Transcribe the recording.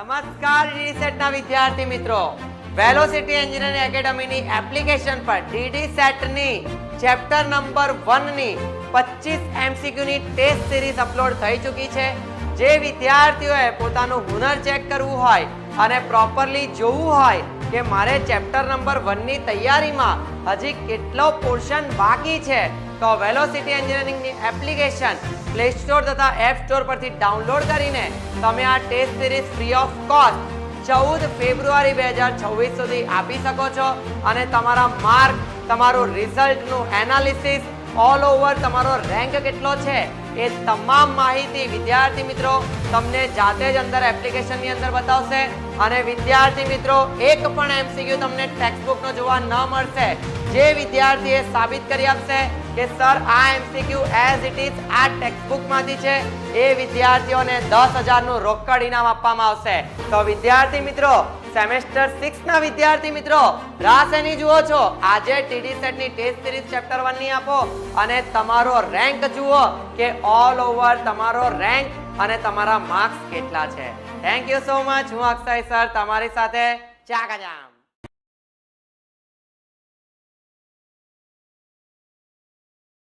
નમસ્કાર ડીડી ના વિદ્યાર્થી મિત્રો, વેલોસિટી એન્જિનિયરિંગ એકેડમીની એપ્લિકેશન પર ડીડી સેટની ચેપ્ટર નંબર 1 ની 25 એમસીક્યુ ની ટેસ્ટ સિરીઝ અપલોડ થઈ ચૂકી છે. જે વિદ્યાર્થીઓએ પોતાનું હુનર ચેક કરવું હોય અને પ્રોપરલી જોવું હોય કે મારે ચેપ્ટર નંબર 1 ની તૈયારીમાં હજી કેટલો પોર્શન બાકી છે, તો વેલોસિટી એન્જિનિયરિંગની એપ્લિકેશન પ્લે સ્ટોર તથા એપ સ્ટોર પરથી ડાઉનલોડ કરીને તમે આ test series free of cost 14 ફેબ્રુઆરી 2026 સુધી આપી શકો છો અને તમારા માર્ક, તમારું રિઝલ્ટનું એનાલિસિસ, ઓલ ઓવર તમારો રેન્ક કેટલો છે એ તમામ માહિતી વિદ્યાર્થી મિત્રો તમને જાતે જ અંદર એપ્લિકેશનની અંદર બતાવશે. અને વિદ્યાર્થી મિત્રો, એક પણ એમસીક્યુ તમને ટેક્સ્ટબુકનો જોવા ન મળશે. જે વિદ્યાર્થીએ સાબિત કરી આપશે કે સર આ એમસીક્યુ એઝ ઇટ ઇઝ આ ટેક્સ્ટબુકમાંથી છે, એ વિદ્યાર્થીઓને 10,000 નું રોકડ ઇનામ આપવામાં આવશે. તો વિદ્યાર્થી મિત્રો, સેમેસ્ટર 6 ના વિદ્યાર્થી મિત્રો, રાહ શેની જુઓ છો? આજે ટીડી સેટ ની ટેસ્ટ સિરીઝ ચેપ્ટર 1 ની આપો અને તમારો રેન્ક જુઓ કે ઓલ ઓવર તમારો રેન્ક અને તમારા માર્ક્સ કેટલા છે. Thank you so much. હું અક્ષય સર તમારી સાથે ચાકાજામ.